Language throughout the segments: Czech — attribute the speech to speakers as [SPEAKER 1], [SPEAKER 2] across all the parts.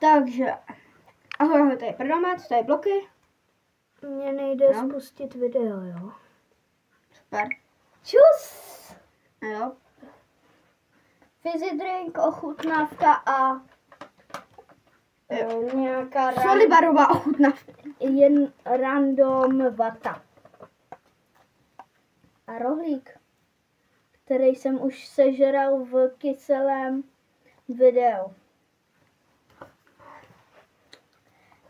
[SPEAKER 1] Takže, ahoj, tady je Prdomet, tady bloky.
[SPEAKER 2] Mně nejde spustit video, jo.
[SPEAKER 1] Super.
[SPEAKER 2] Čus!
[SPEAKER 1] Jo.
[SPEAKER 2] Fizzy drink, ochutnávka a nějaká
[SPEAKER 1] Solibarová ochutnávka.
[SPEAKER 2] jen random vata. A rohlík, který jsem už sežral v kyselém videu.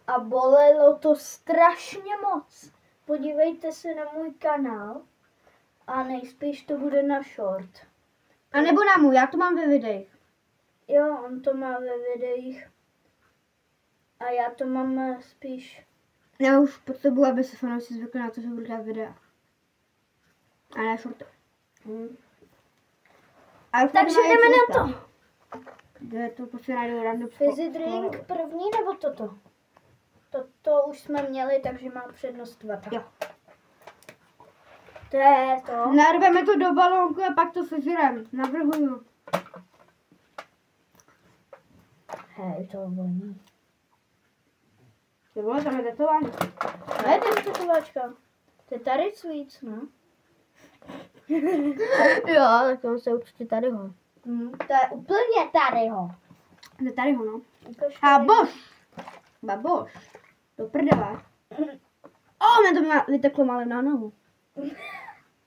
[SPEAKER 2] A bolelo to strašně moc. Podívejte se na můj kanál a nejspíš to bude na short.
[SPEAKER 1] A nebo na můj, já to mám ve videích.
[SPEAKER 2] Jo, on to má ve videích. A já to mám spíš.
[SPEAKER 1] Já už potřebuji, aby se fanoušci zvykli na to, že budu dělat videa. A ne shorty.
[SPEAKER 2] Takže jdeme na to.
[SPEAKER 1] Kde to prostě najdou random.
[SPEAKER 2] Fizzy drink první nebo toto? Toto už jsme měli, takže mám přednost vata.
[SPEAKER 1] Jo.
[SPEAKER 2] To je to.
[SPEAKER 1] Narveme to do balónku a pak to sežerem. Navrhuju.
[SPEAKER 2] Hej, to voní.
[SPEAKER 1] To bylo tam je tetování.
[SPEAKER 2] Ne, to je tetováčka. To je tady sweets, no?
[SPEAKER 1] Jo, tak to se určitě tady ho.
[SPEAKER 2] To je úplně tadyho.
[SPEAKER 1] To je tady ho, no.
[SPEAKER 2] Ukaž
[SPEAKER 1] A
[SPEAKER 2] tady.
[SPEAKER 1] bož! Baboš. Do prdele. Mě to vyteklo malé na nohu.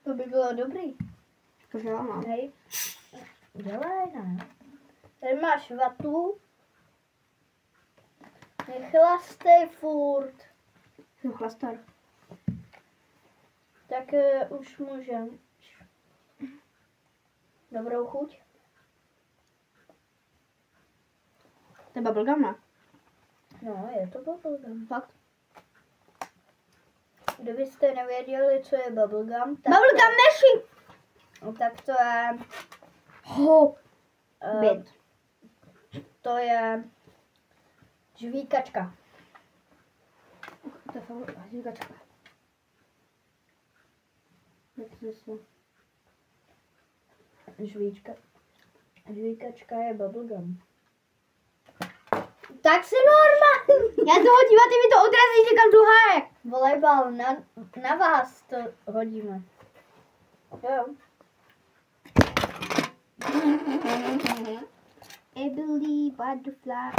[SPEAKER 2] To by bylo dobrý.
[SPEAKER 1] Jakože jo, no.
[SPEAKER 2] Hej. Dělej, ne? Tady máš vatu. Nechlastej furt.
[SPEAKER 1] Jsem chlastar.
[SPEAKER 2] Tak už můžem. Dobrou chuť.
[SPEAKER 1] To je bubblegum, ne?
[SPEAKER 2] No, je to bubblegum.
[SPEAKER 1] Fakt.
[SPEAKER 2] Kdybyste nevěděli, co je bubblegum, tak,
[SPEAKER 1] Bubblegum neši!
[SPEAKER 2] tak to je...
[SPEAKER 1] Bit.
[SPEAKER 2] To je žvíkačka.
[SPEAKER 1] To je fakt žvíkačka.
[SPEAKER 2] Žvíkačka je bubblegum. Tak si normálně.
[SPEAKER 1] Já to hodím a ty mi to odrazíš někam do háje.
[SPEAKER 2] Volejbal, na vás to hodíme. Jo.
[SPEAKER 1] Ebony butterfly.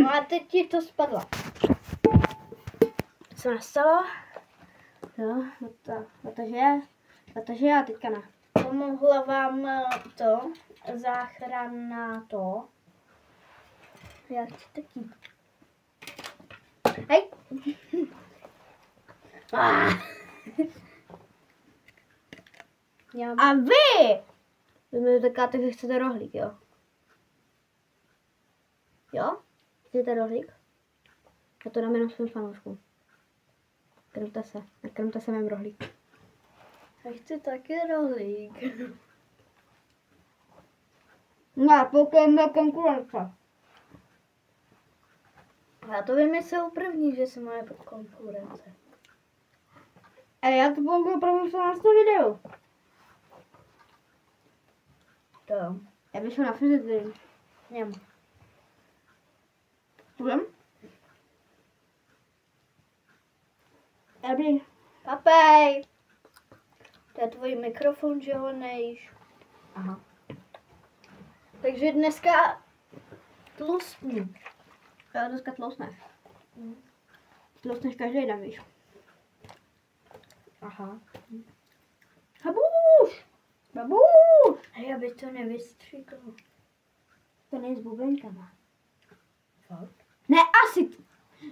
[SPEAKER 2] No a teď ti to spadlo.
[SPEAKER 1] Co nastalo? Jo, protože já teďka ne.
[SPEAKER 2] Pomohla vám to, záchranná to. Já chci taky. Hej.
[SPEAKER 1] A vy mi říkáte, že chcete rohlík, jo? Jo? Chcete rohlík? Já to dám jenom svým fanouškům. Krmte se mém rohlík.
[SPEAKER 2] Já chci taky rohlík.
[SPEAKER 1] No, pokojeme konkurence.
[SPEAKER 2] Já to vymyslel první, že se má konkurence.
[SPEAKER 1] A já to budu promyslela na 100 videu.
[SPEAKER 2] To jo.
[SPEAKER 1] Já bych šel na fyzici.
[SPEAKER 2] Něm.
[SPEAKER 1] Budem? Dobrý.
[SPEAKER 2] Papej! To je tvůj mikrofon, že ho nejíš. Aha. Takže dneska tlustnu.
[SPEAKER 1] Já dneska tlousneš. Tlousneš každý den, víš.
[SPEAKER 2] Aha.
[SPEAKER 1] Babuš! Babuš!
[SPEAKER 2] Hej, aby to nevystříklo.
[SPEAKER 1] To není s bubenkama.
[SPEAKER 2] Fakt?
[SPEAKER 1] Ne, asi.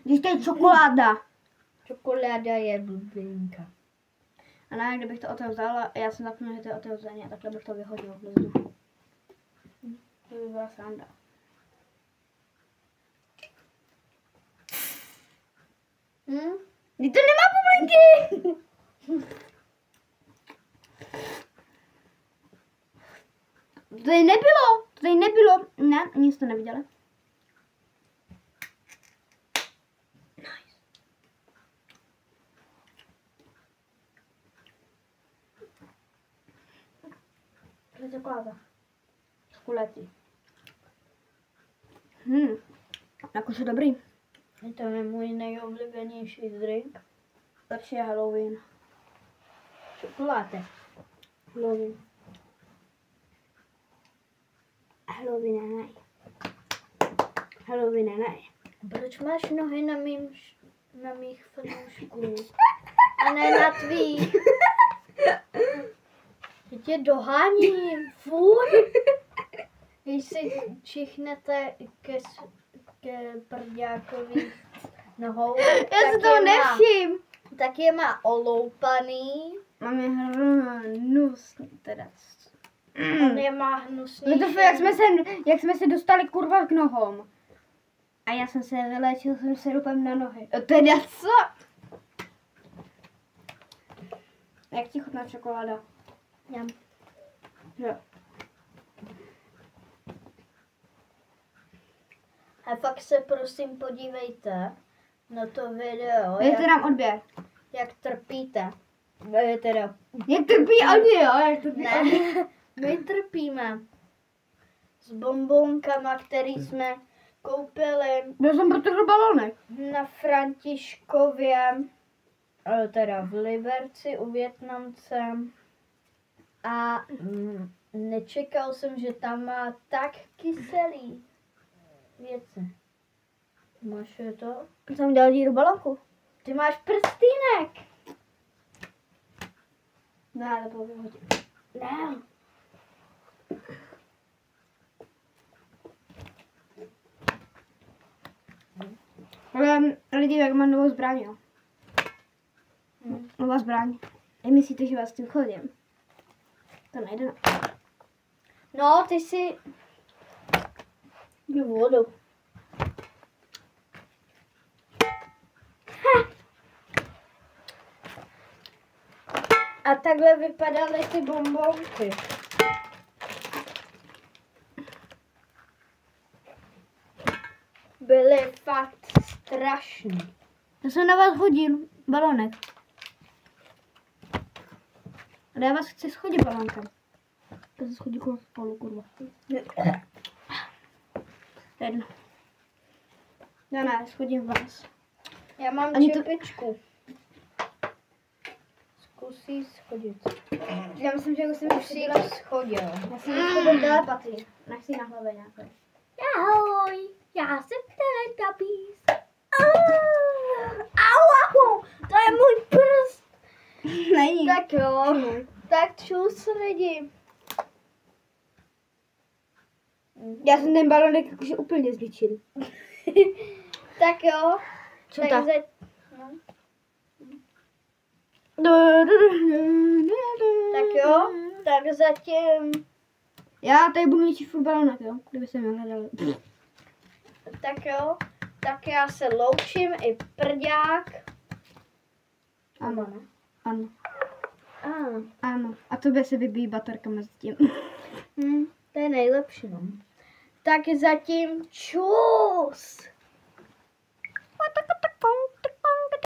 [SPEAKER 1] Když to je čokoláda.
[SPEAKER 2] Čokoláda je bublinka.
[SPEAKER 1] A ne, kdybych to otevřela, já jsem zapomněla, že to je otevřené, a takhle bych to vyhodil do vzduchu. To by byla sranda. Vždyť to nemá bublinky! To tady nebylo. Ne, nic to neviděli. Nice. To je čokoláda. Čokolády. Jakože dobrý.
[SPEAKER 2] To je můj nejoblíbenější drink.
[SPEAKER 1] Lepší je Halloween.
[SPEAKER 2] Čokoláda.
[SPEAKER 1] Halloween. Halloween ne. Halloween ne.
[SPEAKER 2] Proč máš nohy na mých fanoušků? A ne na tvých. Já tě doháním. Fůj. Když si čichnete ke prďákovi nohou,
[SPEAKER 1] Já si toho nevšim.
[SPEAKER 2] tak je má oloupaný.
[SPEAKER 1] Mám je hnusný teda.
[SPEAKER 2] On je má hnusný.
[SPEAKER 1] No to jak jsme se dostali kurva k nohom. A já jsem se vylečil jsem sirupem na nohy. Teda co? Jak ti chutná čokoláda?
[SPEAKER 2] Jam.
[SPEAKER 1] Jo.
[SPEAKER 2] A fakt se prosím podívejte na to video,
[SPEAKER 1] Dejte nám odběr.
[SPEAKER 2] jak trpíte. Teda,
[SPEAKER 1] Jak trpí oni, jo? Jak trpí
[SPEAKER 2] ne,
[SPEAKER 1] oni.
[SPEAKER 2] my trpíme s bombonkama, který jsme koupili
[SPEAKER 1] Byl jsem proto balonek.
[SPEAKER 2] na Františkově, teda v Liberci u Vietnamce. A nečekal jsem, že tam má tak kyselý věci. Máš to?
[SPEAKER 1] Jsem dělal díru balonku.
[SPEAKER 2] Ty máš prstýnek.
[SPEAKER 1] Ne, to bylo vyhodit.
[SPEAKER 2] Ne.
[SPEAKER 1] Ale lidi, jak mám novou zbraň, jo. Nová zbraň. Myslíte, že vás s tím chodím? To nejde na...
[SPEAKER 2] No, ty si... Jdu vodu. A takhle vypadaly ty bombonky. Byly fakt strašný.
[SPEAKER 1] To jsem na vás hodil balonek. Ale já vás chci schodit balonkem. To se schodí spolu, kurva. Jedno. Já ne, schodím vás.
[SPEAKER 2] Já mám
[SPEAKER 1] Ani to-
[SPEAKER 2] čepičku. Zkusí schodit.
[SPEAKER 1] Já myslím, že už jsem
[SPEAKER 2] Už si schodil.
[SPEAKER 1] Já jsem schodil telepatii. Nech si na hlavě nějaké.
[SPEAKER 2] Ahoj, já jsem Teletubbies. Au, to je můj prst.
[SPEAKER 1] Není.
[SPEAKER 2] Tak jo, tak čus lidi.
[SPEAKER 1] Já jsem ten balonek jakože úplně zničil.
[SPEAKER 2] Tak jo,
[SPEAKER 1] Co
[SPEAKER 2] tak
[SPEAKER 1] ta?
[SPEAKER 2] Tak jo, tak zatím,
[SPEAKER 1] Já tady budu ničit furt balonek, jo? Kdyby se mě hledali.
[SPEAKER 2] tak jo, tak já se loučím i prďák.
[SPEAKER 1] Ano,
[SPEAKER 2] ne?
[SPEAKER 1] ano,
[SPEAKER 2] Ah.
[SPEAKER 1] ano. A tobě se vybíjí baterka mezi tím.
[SPEAKER 2] To je nejlepší, no. Tak zatím čus.